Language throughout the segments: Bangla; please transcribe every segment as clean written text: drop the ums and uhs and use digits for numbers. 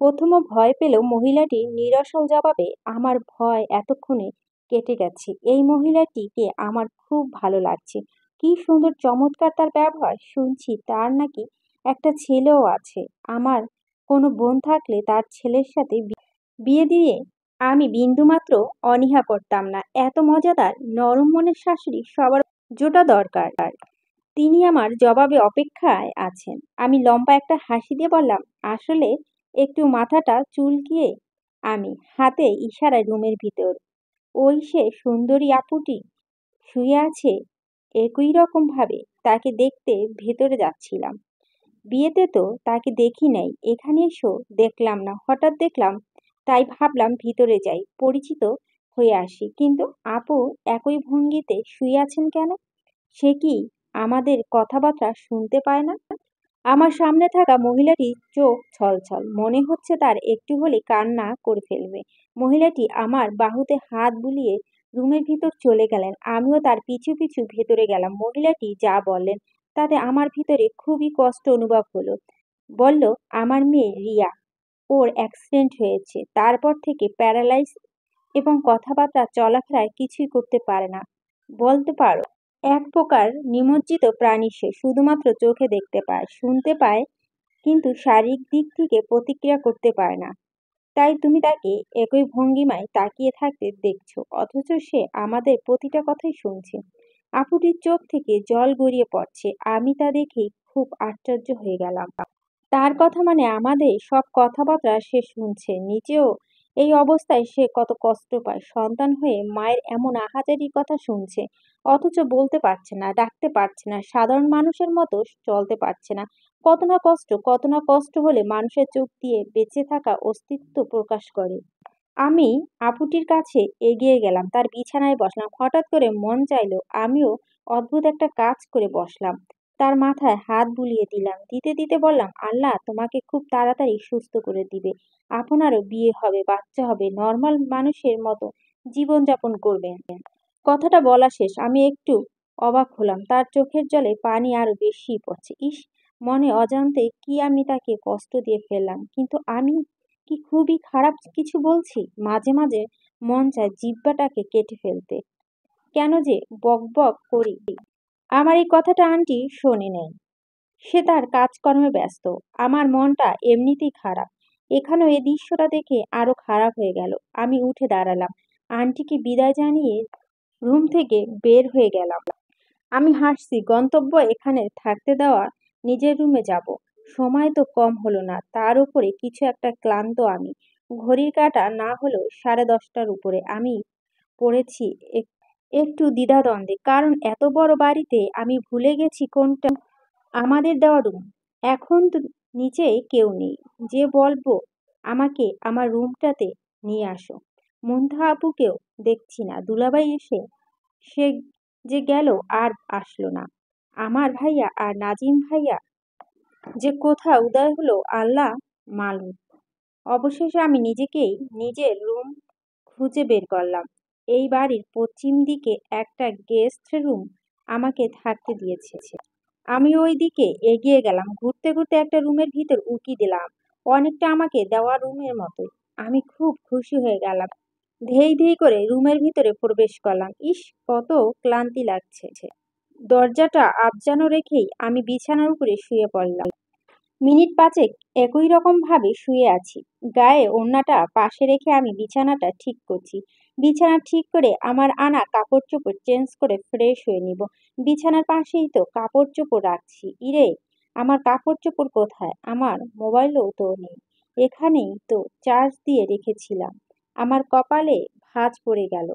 প্রথমে ভয় পেলেও মহিলাটির নিরসল জবাবে আমার ভয় এতক্ষণে কেটে গেছে। এই মহিলাটিকে আমার খুব ভালো লাগছে। কি সুন্দর চমৎকার তার ব্যবহার। শুনছি তার নাকি একটা ছেলেও আছে। আমার কোনো বোন থাকলে তার ছেলের সাথে বিয়ে দিয়ে আমি বিন্দুমাত্র অনীহা করতাম না। এত মজাদার নরম মনের শাশুড়ি সবার জোটা দরকার। তিনি আমার জবাবে অপেক্ষায় আছেন। আমি লম্বা একটা হাসি দিয়ে বললাম, আসলে একটু মাথাটা চুলকিয়ে আমি হাতে ইশারায় রুমের ভিতর ওই সে সুন্দরী আপুটি শুয়ে আছে একই রকম ভাবে তাকে দেখতে ভেতরে যাচ্ছিলাম। বিয়েতে তো তাকে দেখি নাই, এখানে এসো দেখলাম না, হঠাৎ দেখলাম, তাই ভাবলাম ভিতরে যাই, পরিচিত হয়ে আসি। কিন্তু আপু একই ভঙ্গিতে শুয়ে আছেন কেন? সে কি আমাদের কথাবার্তা শুনতে পায় না? আমার সামনে থাকা মহিলাটির চোখ ছলছল, মনে হচ্ছে তার একটু হলে কান্না করে ফেলবে। মহিলাটি আমার বাহুতে হাত বুলিয়ে রুমের ভিতর চলে গেলেন। আমিও তার পিছু পিছু ভেতরে গেলাম। মহিলাটি যা বললেন তাতে আমার ভিতরে খুবই কষ্ট অনুভব হলো। বলল, আমার মেয়ে রিয়া, ওর অ্যাক্সিডেন্ট হয়েছে, তারপর থেকে প্যারালাইজ এবং কথাবার্তা চলাফেরায় কিছুই করতে পারে না। বলতে পারো এক প্রকার নিমজ্জিত প্রাণী সে, শুধুমাত্র চোখে দেখতে পায়, শুনতে পায়, কিন্তু শারীরিক দিক থেকে প্রতিক্রিয়া করতে পারে না। তাই তুমি তাকে একই ভঙ্গিমায় তাকিয়ে থাকতে দেখছো, অথচ সে আমাদের প্রতিটা কথাই শুনছে। আপুটির চোখ থেকে জল গড়িয়ে পড়ছে। আমি তা দেখেই খুব আশ্চর্য হয়ে গেলাম। তার কথা মানে আমাদের সব কথাবার্তা সে শুনছে। নিজেও এই অবস্থায় সে কত কষ্ট পায়। সন্তান হয়ে মায়ের এমন আহাজারির কথা শুনছে, অথচ বলতে পারছে না, ডাকতে পারছে না, সাধারণ মানুষের মতো চলতে পারছে না। কত না কষ্ট হলে মানুষের চোখ দিয়ে বেঁচে থাকা অস্তিত্ব প্রকাশ করে। আমি আপুটির কাছে এগিয়ে গেলাম, তার বিছানায় বসলাম। হঠাৎ করে মন চাইলো আমিও অদ্ভুত একটা কাজ করে বসলাম। তার মাথায় হাত বুলিয়ে দিলাম। দিতে দিতে বললাম, আল্লাহ তোমাকে খুব তাড়াতাড়ি সুস্থ করে দিবে। আপনারও বিয়ে হবে, বাচ্চা হবে, নর্মাল মানুষের মতো জীবনযাপন করবেন। কথাটা বলা শেষ, আমি একটু অবাক হলাম। তার চোখের জলে পানি আরো বেশি পড়ছে। ইস, মনে অজান্তে কি আমি তাকে কষ্ট দিয়ে ফেললাম। কিন্তু আমি কি খুবই খারাপ কিছু বলছি? মাঝে মাঝে মন চায় জিহ্বাটাকে কেটে ফেলতে। কেন যে বকবক করি। আমার এই কথাটা আন্টি শোনে নেন। সে তার কাজকর্মে ব্যস্ত। আমার মনটা এমনিতেই খারাপ। এখানেও এই দৃশ্যটা দেখে আরো খারাপ হয়ে গেল। আমি উঠে দাঁড়ালাম, আন্টিকে বিদায় জানিয়ে রুম থেকে বের হয়ে গেলাম। আমি হাসছি, গন্তব্য এখানে থাকতে দেওয়া, নিজের রুমে যাব। সময় তো কম হলো না, তার উপরে কিছু একটা ক্লান্ত আমি। ঘড়ির কাঁটা না হলেও 10:30টার উপরে। আমি পড়েছি একটু দ্বিধাদ্বন্দ্বে, কারণ এত বড় বাড়িতে আমি ভুলে গেছি কোনটা আমাদের দেওয়া রুম। এখন তো নিচে কেউ নেই যে বলবো আমাকে আমার রুমটাতে নিয়ে আসো। মুন্তাহা আপুকেও দেখছি না। দুলাভাই এসে সে যে গেল আর আসলো না। আমার ভাইয়া আর নাজিম ভাইয়া যে কোথায় উদয় হলো আল্লাহ মালুম। অবশেষে আমি নিজেকেই নিজের রুম খুঁজে বের করলাম। এই বাড়ির পশ্চিম দিকে একটা গেস্ট রুম আমাকে থাকতে দিয়েছে। আমি ওই দিকে এগিয়ে গেলাম। ঘুরতে ঘুরতে একটা রুমের ভিতর উকি দিলাম, অনেকটা আমাকে দেওয়া রুমের মতোই। আমি খুব খুশি হয়ে গেলাম। ধেই ধেই করে রুমের ভিতরে প্রবেশ করলাম। ইস, কত ক্লান্তি লাগছে। দরজাটা আবজানো রেখেই আমি বিছানার উপরে শুয়ে পড়লাম। মিনিট পাঁচেক একই রকম ভাবে শুয়ে আছি। গায়ে ওড়নাটা পাশে রেখে আমি বিছানাটা ঠিক করছি। বিছানা ঠিক করে আমার আনা কাপড় চোপড় চেঞ্জ করে ফ্রেশ হয়ে নিব। বিছানার পাশেই তো কাপড় চোপড় রাখছি। ইরে, আমার কাপড় চোপড় কোথায়? আমার মোবাইলও তো নেই। এখানেই তো চার্জ দিয়ে রেখেছিলাম। আমার কপালে ভাঁজ পড়ে গেল।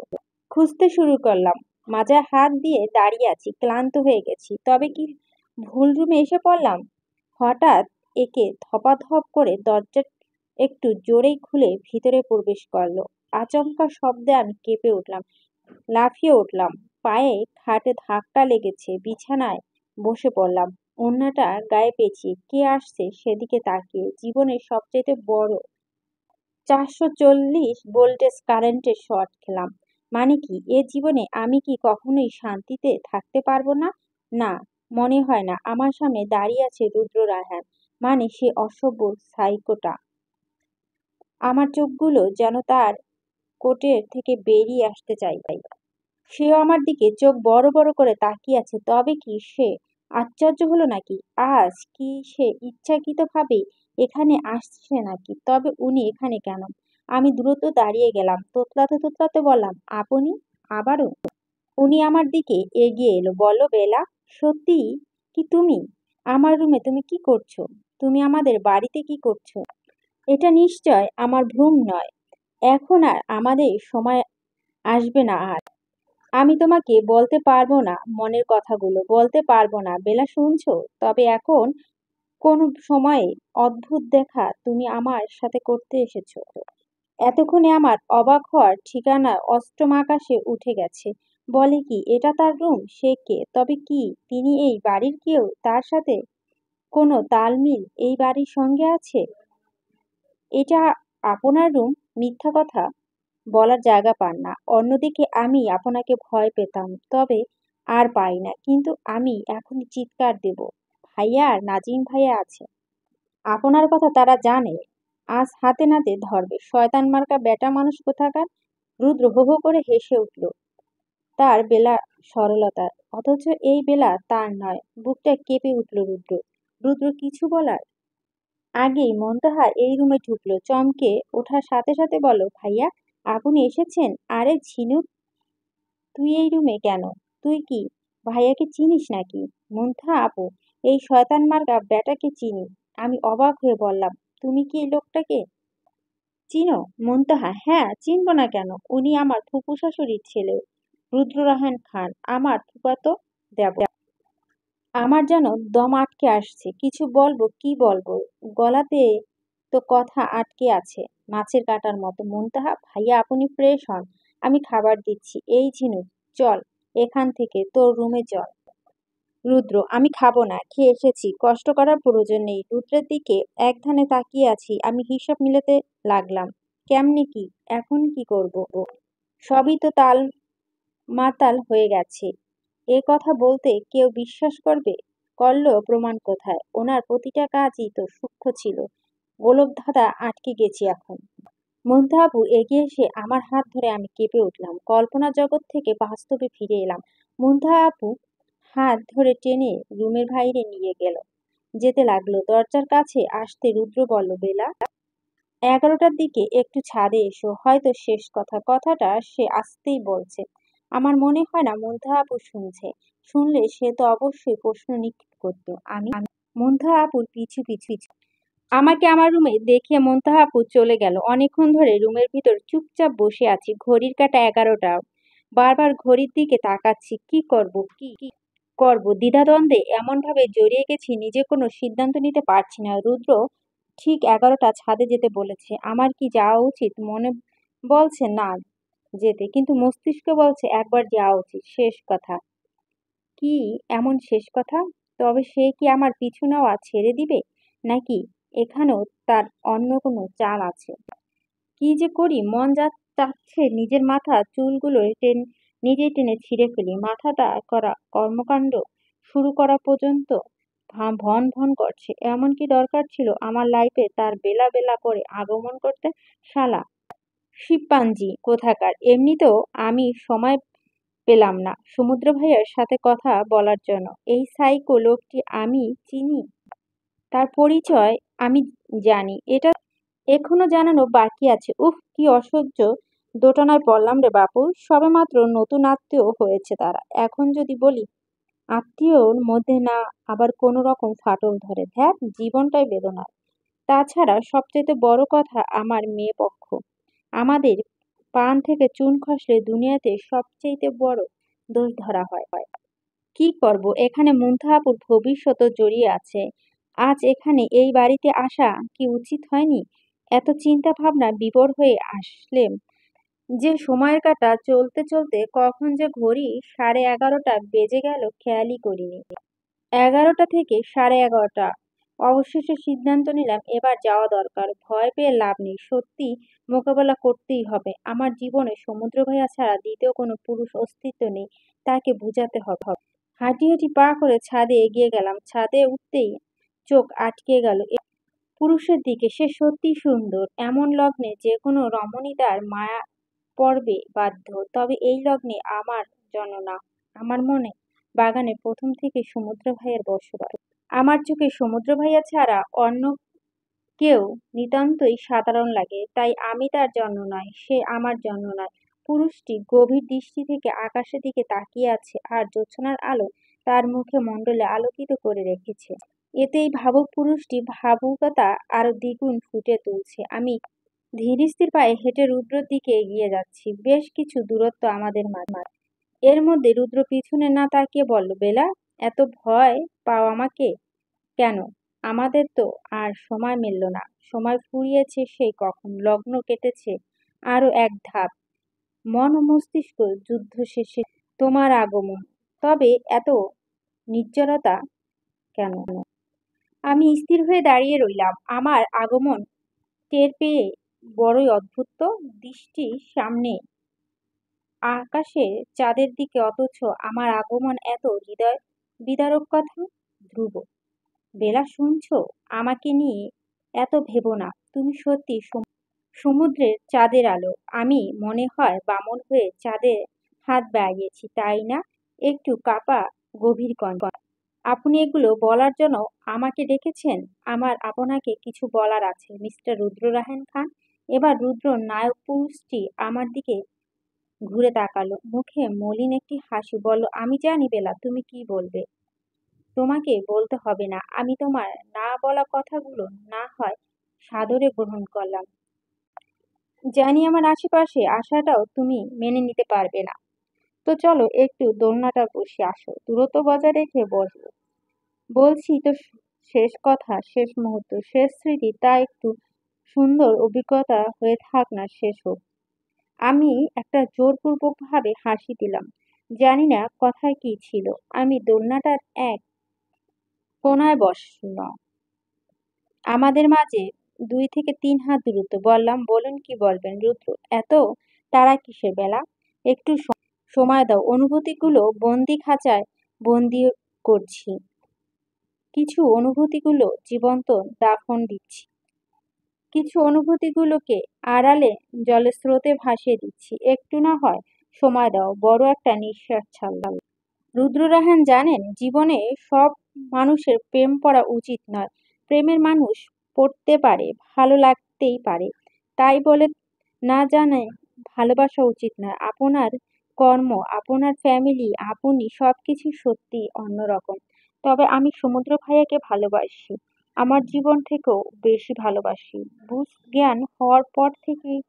খুঁজতে শুরু করলাম। মাজায় হাত দিয়ে দাঁড়িয়ে আছি, ক্লান্ত হয়ে গেছি। তবে কি ভুল রুমে এসে পড়লাম? হঠাৎ একে ধপাধপ করে দরজা একটু জোরেই খুলে ভিতরে প্রবেশ করলো। আচমকা শব্দে আমি কেঁপে উঠলাম, লাফিয়ে উঠলাম। পায়ে খাটে ধাক্কা লেগেছে। বিছানায় বসে পড়লাম, ওড়নাটা গায়ে পেঁচিয়ে। কে আসছে সেদিকে তাকিয়ে জীবনের সবচেয়ে বড় 440 ভোল্টেজ কারেন্টের শর্ট খেলাম। মানে কি, এ জীবনে আমি কি কখনোই শান্তিতে থাকতে পারবো না? না, মনে হয় না। আমার সামনে দাঁড়িয়ে আছে রুদ্র রায়হান, মানে সে অসভ্য সাইকোটা। আমার চোখগুলো যেন তার কোটের থেকে বেরিয়ে আসতে চাই। সেও আমার দিকে চোখ বড় বড় করে তাকিয়ে আছে। তবে কি সে আশ্চর্য হলো নাকি? আজ কি সে ইচ্ছাকৃতভাবে এখানে আসছে নাকি? তবে উনি এখানে কেন? আমি দ্রুত দাঁড়িয়ে গেলাম। তোতলাতে তোতলাতে বললাম, আপনি আবারও? উনি আমার দিকে এগিয়ে এলো। বলল, বেলা, সত্যিই কি তুমি? আমার রুমে তুমি কি করছো? তুমি আমাদের বাড়িতে কি করছো? এটা নিশ্চয় আমার ভ্রম নয়। এখন আর আমাদের সময় আসবে না আর। আমি তোমাকে বলতে পারবো না মনের কথাগুলো, বলতে পারবো না। বেলা, শুনছো? তবে এখন কোন সময়ে অদ্ভুত দেখা তুমি আমার সাথে করতে এসেছো। এতক্ষণে আমার অবাক হওয়ার ঠিকানা অষ্টম আকাশে উঠে গেছে। বলে কি, এটা তার রুম? সে কে? তবে কি তিনি এই বাড়ির কেউ? তার সাথে কোনো তালমিল এই বাড়ির সঙ্গে আছে? এটা আপনার রুম? মিথ্যা কথা বলার জায়গা পান না। অন্যদিকে আমি আপনাকে ভয় পেতাম, তবে আর পাই না। কিন্তু আমি এখন চিৎকার দেব। ভাইয়া আর নাজিম ভাইয়া আছে। আপনার কথা তারা জানে। আজ হাতে নাতে ধরবে। শয়তান মার্কা বেটা মানুষ কোথাকার। রুদ্র হো হো করে হেসে উঠল। তার বেলা সরলতার, অথচ এই বেলা তার নয়। বুকটা কেঁপে উঠল রুদ্র। রুদ্র কিছু বলার আগেই মন্তাহা এই রুমে ঢুকলো। চমকে ওঠার সাথে সাথে বলল, ভাইয়া আপনি এসেছেন? আরে ঝিনুক, তুই এই রুমে কেন? তুই কি ভাইয়াকে চিনিস নাকি? মুন্থা আপু, এই শয়তান মার্কা ব্যাটাকে চিনি। আমি অবাক হয়ে বললাম, তুমি কি এই লোকটাকে চিনো? মুনতাহা, হ্যাঁ, চিনব না কেন? উনি আমার ফুপু শাশুড়ির ছেলে, রুদ্ররাহান খান, আমার ফুফাতো দেবর। আমার যেন দম আটকে আসছে। কিছু বলবো, কি বলবো, গলাতে তো কথা আটকে আছে মাছের কাঁটার মতো। মুনতাহা, ভাইয়া আপনি ফ্রেশ হন, আমি খাবার দিচ্ছি। এই ঝিনুক, চল এখান থেকে, তোর রুমে চল। রুদ্র, আমি খাবো না, খেয়ে এসেছি, কষ্ট করার প্রয়োজন নেই। রুদ্রের দিকে একধানে তাকিয়ে আছি। আমি হিসাব মিলাতে লাগলাম। কেমনে কি? এখন কি করব? সবই তো তাল মাতাল হয়ে গেছে। এ কথা বলতে কেউ বিশ্বাস করবে? করলেও প্রমাণ কোথায়? ওনার প্রতিটা কাজই তো সূক্ষ্ম ছিল। গোলকধাঁধা আটকে গেছি এখন। মুগ্ধা আপু এগিয়ে এসে আমার হাত ধরে আমি কেঁপে উঠলাম। কল্পনা জগৎ থেকে বাস্তবে ফিরে এলাম। মুগ্ধা আপু হাত ধরে টেনে রুমের বাইরে নিয়ে গেল। যেতে লাগলো। দরজার কাছে আসতে রুদ্র বলল, বেলা, 11টার দিকে একটু ছাদে এসো, হয়তো শেষ কথা। কথাটা সে আস্তেই বলছে। আমার মনে হয় না মুগ্ধা আপু শুনছে। শুনলে সে তো অবশ্যই প্রশ্ন নিক্ষেপ করতো। আমি মুগ্ধা আপুর পিছু পিছু আমাকে আমার রুমে দেখিয়ে মুনতাহা আপু চলে গেল। অনেকক্ষণ ধরে রুমের ভিতর চুপচাপ বসে আছি। ঘড়ির কাঁটা 11টা। বারবার ঘড়ির দিকে তাকাচ্ছি। কি করব, কি করব দ্বিধাদ্বন্দ্বে এমনভাবে জড়িয়ে গেছি, নিজে কোনো সিদ্ধান্ত নিতে পারছি না। রুদ্র ঠিক 11টা ছাদে যেতে বলেছে। আমার কি যাওয়া উচিত? মনে বলছে না যেতে, কিন্তু মস্তিষ্ক বলছে একবার যাওয়া উচিত। শেষ কথা। কি এমন শেষ কথা? তবে সে কি আমার পিছু নেওয়া ছেড়ে দিবে, নাকি এখানেও তার অন্য কোনো চাল আছে? কি যে করি, মন যা চাচ্ছে নিজের মাথা চুলগুলো নিজেই টেনে ছিঁড়ে ফেলি। মাথাটা করা কর্মকাণ্ড শুরু করা পর্যন্ত ভন ভন করছে। এমন কি দরকার ছিল আমার লাইফে তার বেলা বেলা করে আগমন করতে? শালা শিম্পাঞ্জি কোথাকার! এমনিতেও আমি সময় পেলাম না সমুদ্র ভাইয়ের সাথে কথা বলার জন্য। এই সাইকো লোকটি আমি চিনি, তার পরিচয় আমি জানি। এটা এখনো জানানো বাকি আছে। উফ, কি অসহ্য দোটানায় পড়লাম রে বাপু। সবেমাত্র নতুন আত্মীয় হয়েছে তারা। এখন যদি বলি আত্মীয়র মধ্যে না আবার কোনো রকম ফাটল ধরে, ধ্যাত, জীবনটাই বেদনার। তাছাড়া সবচেয়ে বড় কথা, আমার মেয়ে পক্ষ আমাদের পান থেকে চুন খসলে দুনিয়াতে সবচেয়ে বড় দোষ ধরা হয়। কি করব? এখানে মুনতাহা আপুর ভবিষ্যৎও জড়িয়ে আছে। আজ এখানে এই বাড়িতে আসা কি উচিত হয়নি? এত চিন্তা ভাবনা বিভোর হয়ে আসলেম যে সময়ের কাঁটা চলতে চলতে কখন যে ঘড়ি 11:30 বেজে গেল খেয়ালই করিনি। 11টা থেকে 11:30। অবশেষে সিদ্ধান্ত নিলাম এবার যাওয়া দরকার। ভয় পেয়ে লাভ নেই, সত্যি মোকাবেলা করতেই হবে। আমার জীবনে সমুদ্র ভাইয়া ছাড়া দ্বিতীয় কোনো পুরুষ অস্তিত্ব নেই, তাকে বুঝাতে হবে। হাঁটি হাঁটি পা করে ছাদে এগিয়ে গেলাম। ছাদে উঠতেই চোখ আটকে গেল পুরুষের দিকে। সে সত্যিই সুন্দর। এমন লগ্নে যে কোনো রমণী তার মায়া পড়বে বাধ্য। তবে এই লগ্নে আমার জন্য না। আমার মনে বাগানে প্রথম থেকে সমুদ্র ভাইয়ের বসবাস। আমার চোখে সমুদ্র ভাইয়া ছাড়া অন্য কেউ নিতান্তই সাধারণ লাগে। তাই আমি তার জন্য নয়, সে আমার জন্য নয়। পুরুষটি গভীর দৃষ্টি থেকে আকাশের দিকে তাকিয়ে আছে, আর জ্যোৎস্নার আলো তার মুখে মণ্ডলে আলোকিত করে রেখেছে। এতেই ভাবুক পুরুষটি ভাবুকতা আরো দ্বিগুণ ফুটে তুলছে। আমি ধীরস্থির পায়ে হেঁটে রুদ্রর দিকে এগিয়ে যাচ্ছি। বেশ কিছু দূরত্ব আমাদের মাঝে। এর মধ্যে রুদ্র পিছনে না তাকিয়ে বলল, বেলা, এত ভয় পাও আমাকে কেন? আমাদের তো আর সময় মিলল না। সময় ফুরিয়েছে সেই কখন। লগ্ন কেটেছে আরো এক ধাপ। মন ও মস্তিষ্ক যুদ্ধ শেষে তোমার আগমন। তবে এত নির্জরতা কেন? আমি স্থির হয়ে দাঁড়িয়ে রইলাম। আমার আগমন টের পেয়ে বড়ই অদ্ভুত তো। দৃষ্টি সামনে আকাশে চাঁদের দিকে, অথচ আমার আগমন এত হৃদয় বিদারক কথা। ধ্রুব, বেলা, শুনছো? আমাকে নিয়ে এত ভেবো না। তুমি সত্যি সমুদ্রের চাঁদের আলো। আমি মনে হয় বামন হয়ে চাঁদে হাত বাড়িয়েছি, তাই না? একটু কাপা গভীর কণ্ঠ। আপনি এগুলো বলার জন্য আমাকে ডেকেছেন? আমার আপনাকে কিছু বলার আছে, মিস্টার রুদ্রনারায়ণ খান। এবার রুদ্র নায়ক পুরুষটি আমার দিকে ঘুরে তাকালো, মুখে মলিন একটি হাসি। বলল, আমি জানি বেলা তুমি কি বলবে। তোমাকে বলতে হবে না। আমি তোমার না বলা কথাগুলো না হয় সাদরে গ্রহণ করলাম। জানি আমার আশেপাশে আসাটাও তুমি মেনে নিতে পারবে না। তো চলো একটু দোলনাটা বসে আসো। দূরত্ব বজায় রেখে বসবো। বলছি তো, শেষ কথা, শেষ মুহূর্ত, শেষ স্মৃতি, তা একটু সুন্দর অভিজ্ঞতা হয়ে থাক না, শেষ হোক। আমি একটা জোরপূর্বক ভাবে হাসি দিলাম। জানি না কথায় কি ছিল। আমি দোলনাটার এক কোনায় বসলাম। আমাদের মাঝে 2 থেকে 3 হাত দূরত্ব। বললাম, বলুন কি বলবেন রুদ্র। এত তাড়া কিসের বেলা? একটু সময় দাও। অনুভূতিগুলো বন্দি খাঁচায় বন্দি করছি। কিছু অনুভূতিগুলো জীবন্ত দাফন দিচ্ছি। কিছু অনুভূতিগুলোকে আড়ালে জলের স্রোতে ভাসিয়ে দিচ্ছি। একটু না হয় সময় দাও। বড় একটা নিঃশ্বাস ছাড়লাম। রুদ্রনারায়ণ জানেন, জীবনে সব মানুষের প্রেম পড়া উচিত নয়। প্রেমের মানুষ পড়তে পারে, ভালো লাগতেই পারে। তাই বলে না জানে ভালোবাসা উচিত নয়। আপনার কর্ম, আপনার ফ্যামিলি, আপনি সবকিছু সত্যি অন্যরকম। তবে আমি সমুদ্র ভাইয়াকে ভালোবাসি। আমার জীবন থেকেও বেশি ভালোবাসি। বুঝ জ্ঞান হওয়ার পর থেকেই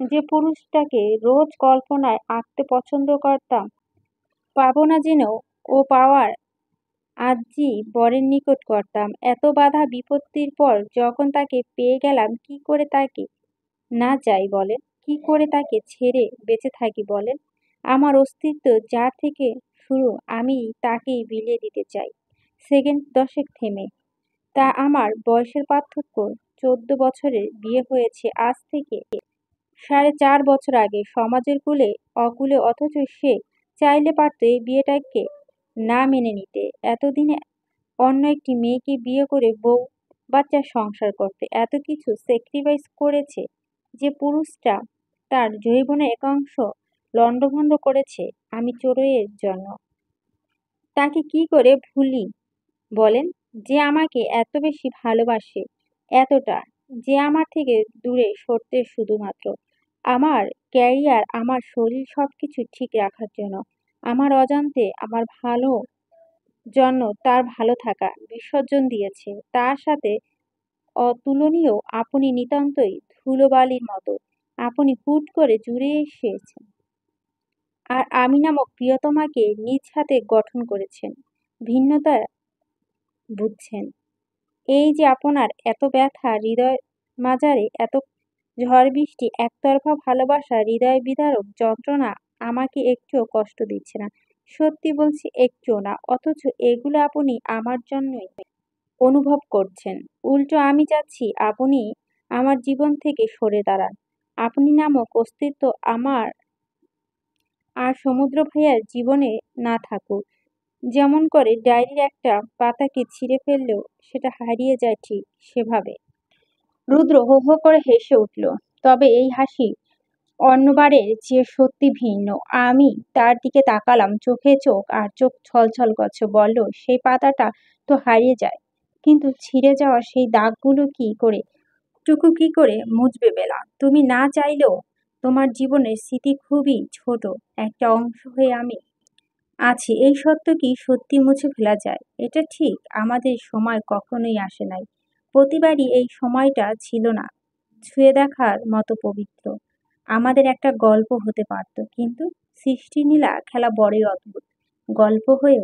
যে পুরুষটাকে রোজ কল্পনায় আঁকতে পছন্দ করতাম, পাবো না জেনেও ও পাওয়ার আর্জি বরের নিকট করতাম। এত বাধা বিপত্তির পর যখন তাকে পেয়ে গেলাম, কি করে তাকে না যাই বলেন? কি করে তাকে ছেড়ে বেঁচে থাকি বলেন? আমার অস্তিত্ব যার থেকে শুরু, আমি তাকেই বিলিয়ে দিতে চাই। সেকেন্ড 10 থেমে। তা আমার বয়সের পার্থক্য 14 বছরের। বিয়ে হয়েছে আজ থেকে 4.5 বছর আগে, সমাজের কুলে অকুলে, অথচ সে চাইলে পারত এই বিয়েটাকে না মেনে নিতে। এতদিনে অন্য একটি মেয়েকে বিয়ে করে বউ বাচ্চার সংসার করতে এত কিছু স্যাক্রিফাইস করেছে যে পুরুষটা তার যৌবনের একাংশ লণ্ডভণ্ড করেছে আমি চোরের জন্য। তাকে কি করে ভুলি বলেন? যে আমাকে এত বেশি ভালোবাসে, এতটা, যে আমার থেকে দূরে সরতে শুধুমাত্র আমার ক্যারিয়ার, আমার শরীর সবকিছু ঠিক রাখার জন্য, আমার অজান্তে আমার ভালো জন্য তার ভালো থাকা বিসর্জন দিয়েছে। তার সাথে অতুলনীয় আপনি, নিতান্তই ধুলোবালির মতো। আপনি হুট করে জুড়ে এসেছেন, আর আমি নামক প্রিয়তমাকে নিজ হাতে গঠন করেছেন, ভিন্নতা বুঝছেন। এই যে আপনার এত ব্যথা হৃদয় মাজারে, এত ঝড় বৃষ্টি, একতরফা ভালোবাসা, হৃদয় বিদারক যন্ত্রণা আমাকে একটুও কষ্ট দিচ্ছে না। সত্যি বলছি, একটুও না। অথচ এগুলো আপনি আমার জন্যই অনুভব করছেন। উল্টো আমি চাচ্ছি আপনি আমার জীবন থেকে সরে দাঁড়ান। আপনি নামক অস্তিত্ব আমার আর সমুদ্র ভাইয়ার জীবনে না থাকুক। যেমন করে ডায়েরির একটা পাতাকে ছিঁড়ে ফেললেও সেটা হারিয়ে যায়, ঠিক সেভাবে রুদ্র হো হো করে হেসে উঠল। তবে এই হাসি অন্যবারের চেয়ে সত্যি ভিন্ন। আমি তার দিকে তাকালাম, চোখে চোখ, আর চোখ ছলছল করছে। বলল, সেই পাতাটা তো হারিয়ে যায়, কিন্তু ছিঁড়ে যাওয়া সেই দাগগুলো কি করে মুছবে বেলা? তুমি না চাইলেও তোমার জীবনের স্মৃতি খুবই ছোট একটা অংশ হয়ে আমি আছি। এই সত্য কি সত্যি মুছে ফেলা যায়? এটা ঠিক, আমাদের সময় কখনোই আসে নাই। প্রতিবারই এই সময়টা ছিল না ছুঁয়ে দেখার মতো পবিত্র। আমাদের একটা গল্প হতে পারত, কিন্তু সৃষ্টিনীলা খেলা বড়ই অদ্ভুত। গল্প হয়ে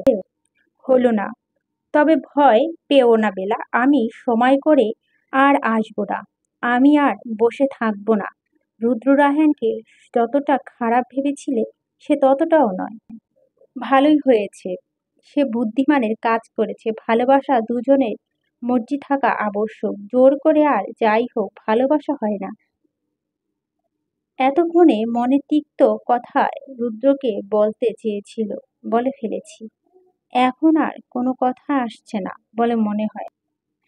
হলো না। তবে ভয় পেও না বেলা, আমি সময় করে আর আসবো না। আমি আর বসে থাকবো না। রুদ্র রায়হানকে যতটা খারাপ ভেবেছিলে সে ততটাও নয়। ভালোই হয়েছে, সে বুদ্ধিমানের কাজ করেছে। ভালোবাসা দুজনের মর্জি থাকা আবশ্যক। জোর করে আর যাই হোক ভালোবাসা হয় না। এতক্ষণে মনে তিক্ত কথা রুদ্রকে বলতে চেয়েছিল, বলে ফেলেছি। এখন আর কোনো কথা আসছে না বলে মনে হয়।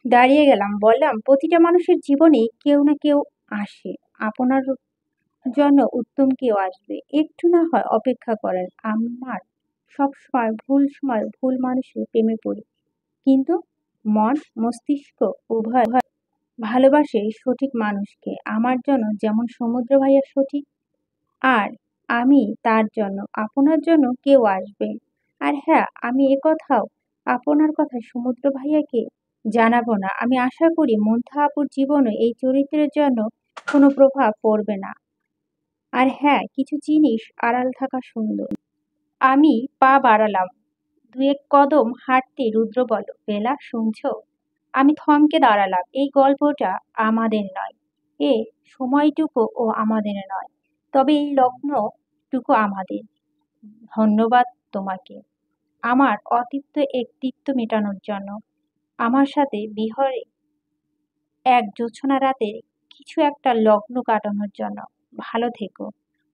দাঁড়িয়ে গেলাম, বললাম, প্রতিটা মানুষের জীবনে কেউ না কেউ আসে। আপনার জন্য উত্তম কেউ আসবে। একটু না হয় অপেক্ষা করেন। আমার সময় ভুল মানুষের প্রেমে পড়ি, কিন্তু মন মস্তিষ্ক উভয় ভালোবাসে সঠিক মানুষকে। আমার জন্য যেমন সমুদ্র ভাইয়া সঠিক, আর আমি তার জন্য। আপনার জন্য কেউ আসবে। আর হ্যাঁ, আমি একথাও আপনার কথা সমুদ্র ভাইয়াকে জানাবো না। আমি আশা করি মন্থা আপুর জীবনে এই চরিত্রের জন্য কোনো প্রভাব পড়বে না। আর হ্যাঁ, কিছু জিনিস আড়াল থাকা সুন্দর। আমি পা বাড়ালাম, দুয়েক কদম হাঁটতে রুদ্র বলল, বেলা শুনছো? আমি থমকে দাঁড়ালাম। এই গল্পটা আমাদের নয়, এ সময়টুকু ও আমাদের নয়, তবে এই লগ্নটুকু আমাদের। ধন্যবাদ তোমাকে আমার অতিপ্ত একটিত্ব মেটানোর জন্য, আমার সাথে বিহরে এক জোছনা রাতে কিছু একটা লগ্ন কাটানোর জন্য। ভালো থেকো।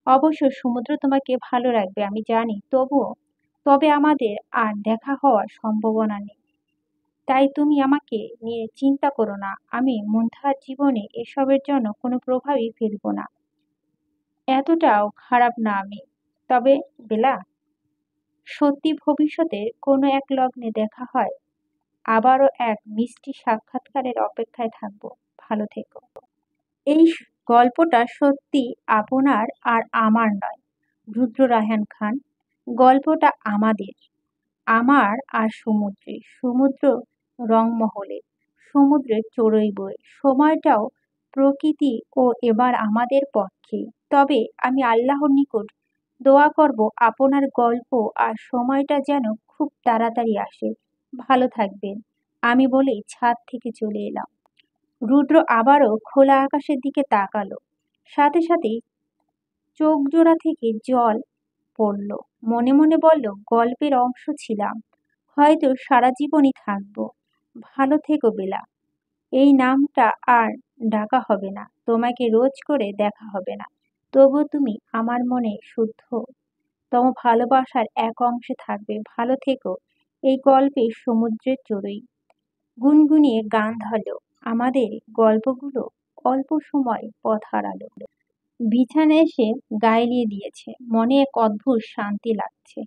অবশ্য সমুদ্র তোমাকে ভালো রাখবে আমি জানি, তবে আমাদের আর দেখা হওয়ার সম্ভাবনা নেই। তাই তুমি আমাকে নিয়ে চিন্তা করো না। আমি মন্থার জীবনে এসবের জন্য কোনো প্রভাবই ফেলব না। এতটাও খারাপ না আমি। তবে বেলা, সত্যি ভবিষ্যতে কোনো এক লগ্নে দেখা হয়, আবারও এক মিষ্টি সাক্ষাৎকারের অপেক্ষায় থাকবো। ভালো থেকো। এই গল্পটা সত্যি আপনার আর আমার নয়, রুদ্র রায়হান খান। গল্পটা আমাদের, আমার আর সমুদ্রের। সমুদ্র রংমহলে, সমুদ্রের চড়ুই বই। সময়টাও প্রকৃতি ও এবার আমাদের পক্ষে। তবে আমি আল্লাহর নিকট দোয়া করব আপনার গল্প আর সময়টা যেন খুব তাড়াতাড়ি আসে। ভালো থাকবেন। আমি বলেই ছাদ থেকে চলে এলাম। রুদ্র আবারও খোলা আকাশের দিকে তাকালো, সাথে সাথেই চোখজোড়া থেকে জল পড়ল। মনে মনে বলল, গল্পের অংশ ছিলাম, হয়তো সারা জীবনই থাকবো। ভালো থেকো বেলা। এই নামটা আর ডাকা হবে না, তোমাকে রোজ করে দেখা হবে না, তবু তুমি আমার মনে শুদ্ধতম ভালোবাসার এক অংশে থাকবে। ভালো থেকো। এই গল্পে সমুদ্রের চড়ুই গুনগুনিয়ে গান ধরল, আমাদের গল্পগুলো অল্প সময় পথ হারালো, বিছানায় এসে গায়ে দিয়েছে। মনে এক অদ্ভুত শান্তি লাগছে।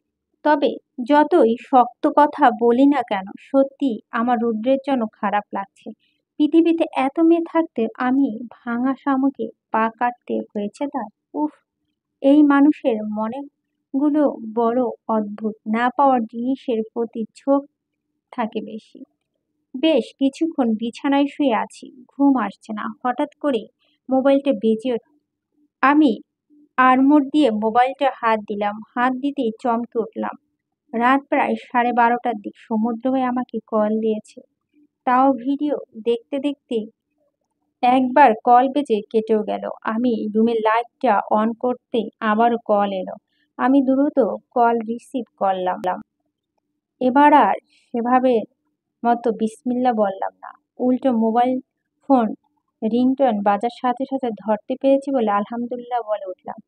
তবে যতই শক্ত কথা বলি না কেন, সত্যি আমার রুদ্রের জন্য খারাপ লাগছে। পৃথিবীতে এত মেয়ে থাকতে আমি ভাঙা শামুকে পা কাটতে হয়েছে তার। উফ, এই মানুষের মনেগুলো বড় অদ্ভুত। না পাওয়ার জিনিসের প্রতি ঝোঁক থাকে বেশি। বেশ কিছুক্ষণ বিছানায় শুয়ে আছি, ঘুম আসছে না। হঠাৎ করে মোবাইলটা বেজে উঠল। আমি আড়মোড় দিয়ে মোবাইলটা হাত দিলাম। হাত দিতেই চমকে উঠলাম। রাত প্রায় 12:30টার দিক। সমুদ্র ভাই আমাকে কল দিয়েছে, তাও ভিডিও দেখতে দেখতে। একবার কল বেজে কেটেও গেল। আমি রুমের লাইটটা অন করতে আবারও কল এলো। আমি দ্রুত কল রিসিভ করলাম। এবার আর সেভাবে মতো বিসমিল্লা বললাম না, উল্টো মোবাইল ফোন রিংটোন বাজার সাথে সাথে ধরতে পেরেছি বলে আলহামদুলিল্লাহ বলে উঠলাম।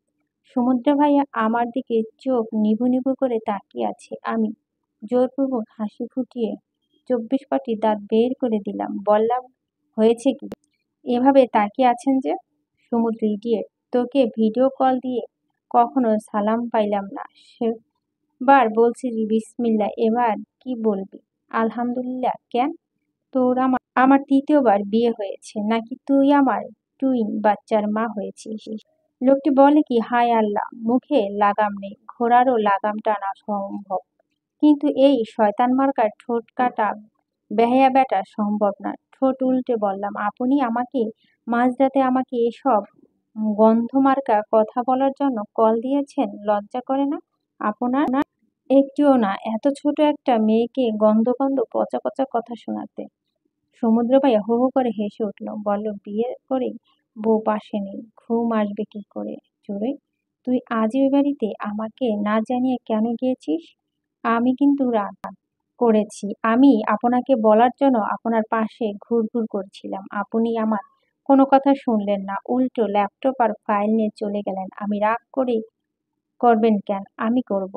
সমুদ্র ভাইয়া আমার দিকে চোখ নিভু নিভু করে তাকিয়ে আছে। আমি জোরপূর্বক হাসি ফুটিয়ে 24 পাটি দাঁত বের করে দিলাম, বললাম, হয়েছে কি? এভাবে তাকিয়ে আছেন যে? সমুদ্র ইডিয়েট, তোকে ভিডিও কল দিয়ে কখনো সালাম পাইলাম না। সেবার বলছি বিসমিল্লাহ, এবার কি বলবি? আলহামদুলিল্লাহ। কেন? তোর আমার তৃতীয়বার বিয়ে হয়েছে নাকি তুই আমার টুইন বাচ্চার মা হয়েছিস? লোকটি বলে কি, হায় আল্লাহ, মুখে লাগাম নেই, ঘোড়ারও লাগাম টানা সম্ভব, কিন্তু এই শয়তান মার্কার ঠোঁট কাটা বেহায়া বেটা সম্ভব না। ঠোঁট উল্টে বললাম, আপনি আমাকে মাঝরাতে আমাকে এসব গন্ধমার্কা কথা বলার জন্য কল দিয়েছেন? লজ্জা করে না আপনার? একটুও না, এত ছোট একটা মেয়েকে গন্ধ গন্ধ পচা পচা কথা শোনাতে। সমুদ্র ভাইয়া হো হো করে হেসে উঠল, বলল, বিয়ে করে বউ পাশে নেই, ঘুম আসবে কি করে? চোরে, তুই আজ ওই বাড়িতে আমাকে না জানিয়ে কেন গিয়েছিস? আমি কিন্তু রাগ করেছি। আমি আপনাকে বলার জন্য আপনার পাশে ঘুরঘুর করছিলাম, আপনি আমার কোনো কথা শুনলেন না, উল্টো ল্যাপটপ আর ফাইল নিয়ে চলে গেলেন। আমি রাগ করবেন কেন? আমি করব।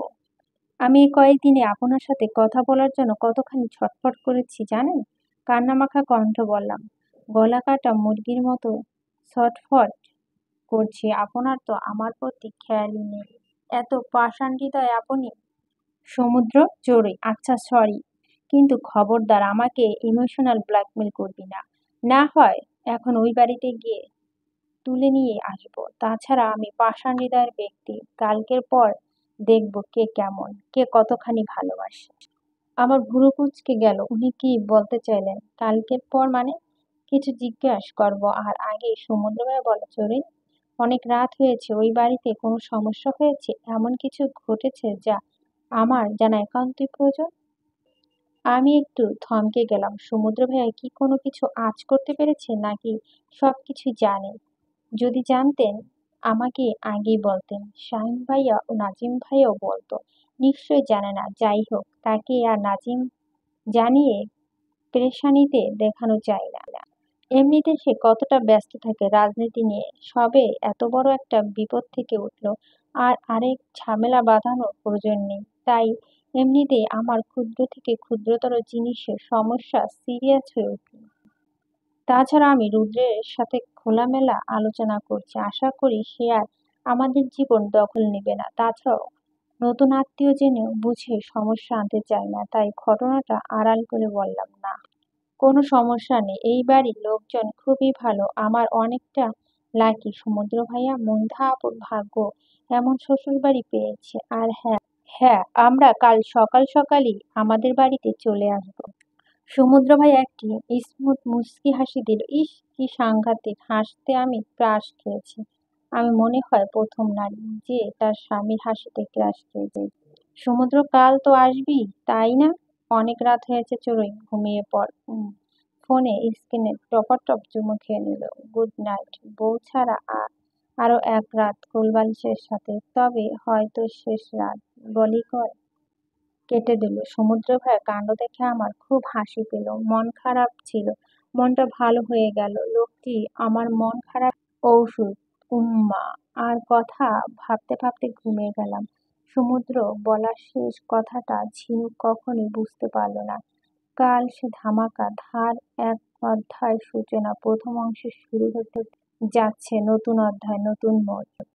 আমি এই কয়েকদিনে আপনার সাথে কথা বলার জন্য কতখানি ছটফট করেছি জানেন? কান্নামাখা কণ্ঠ বললাম, গলা কাটা মুরগির মতো ছটফট করছি। আপনার তো আমার প্রতি খেয়ালই নেই। এত পাষাণ হৃদয় আপনি। সমুদ্র, জোরে, আচ্ছা সরি, কিন্তু খবরদার আমাকে ইমোশনাল ব্ল্যাকমেল করবি না। না হয় এখন ওই বাড়িতে গিয়ে তুলে নিয়ে আসবো। তাছাড়া আমি পাষাণ হৃদয়ের ব্যক্তি। কালকের পর দেখবো কে কেমন, কে কতখানি ভালোবাসে। আমার ভুরু কুঁচকে গেল। উনি কি বলতে চাইলেন? কালকের পর মানে? কিছু জিজ্ঞাসা করবো আর আগে সমুদ্র ভাইয়া বলে, চলে, অনেক রাত হয়েছে, ওই বাড়িতে কোনো সমস্যা হয়েছে, এমন কিছু ঘটেছে যা আমার জানা একান্তই প্রয়োজন। আমি একটু থমকে গেলাম। সমুদ্র ভাইয়া কি কোনো কিছু আঁচ করতে পেরেছে নাকি সবকিছুই জানে? যদি জানতেন আমাকে আগেই বলতেন। শাহিন ভাইয়া ও নাজিম ভাইয়াও বলতো। নিশ্চয় জানে না। যাই হোক, তাকে আর নাজিম জানিয়ে পেরেশানিতে দেখানো যায় না। এমনিতে সে কতটা ব্যস্ত থাকে রাজনীতি নিয়ে, সবে এত বড় একটা বিপদ থেকে উঠলো, আর আরেক ঝামেলা বাঁধানোর প্রয়োজন নেই। তাই এমনিতেই আমার ক্ষুদ্র থেকে ক্ষুদ্রতর জিনিসের সমস্যা সিরিয়াস হয়ে উঠল। তাছাড়া আমি রুদ্রের সাথে খোলামেলা আলোচনা করছি, আশা করি সে আর আমাদের জীবন দখল নেবে না। তাছাড়াও নতুন আত্মীয় জেনেও বুঝে সমস্যা আনতে চাই না, তাই ঘটনাটা আড়াল করে বললাম, না, কোনো সমস্যা নেই, এই বাড়ির লোকজন খুবই ভালো, আমার অনেকটা লাকি সমুদ্র ভাইয়া, মন্ধা আপুর ভাগ্য এমন শ্বশুর বাড়ি পেয়েছে। আর হ্যাঁ হ্যাঁ, আমরা কাল সকাল সকালই আমাদের বাড়িতে চলে আসবো। সমুদ্র ভাই একটি স্মুথ মুচকি হাসি দিল। ইস, কি সাংঘাতিক হাসতে! আমি ক্রাশ খেয়েছি। আমি মনে হয় প্রথম নারী যে তার স্বামীর হাসিতে ক্রাশ খেয়েছে। সমুদ্র, কাল তো আসবি, তাই না? অনেক রাত হয়েছে, চড়ুই, ঘুমিয়ে পড়। ফোনে স্ক্রিনে টপাটপ চুমু খেয়ে নিল। Good night. বউ ছাড়া আরো এক রাত কোলবালিশের সাথে, তবে হয়তো শেষ রাত। বলি কয় কেটে দিল। সমুদ্র ভাইয়ের কাণ্ড দেখে আমার খুব হাসি পেল। মন খারাপ ছিল, মনটা ভালো হয়ে গেল। লোকটি আমার মন খারাপ ঔষধ। উম্মা। আর কথা ভাবতে ভাবতে ঘুমিয়ে গেলাম। সমুদ্র বলার শেষ কথাটা ঝিনুক কখনই বুঝতে পারল না। কাল সে ধামাকা ধার এক অধ্যায় সূচনা। প্রথম অংশে শুরু হতে যাচ্ছে নতুন অধ্যায়, নতুন মোড়।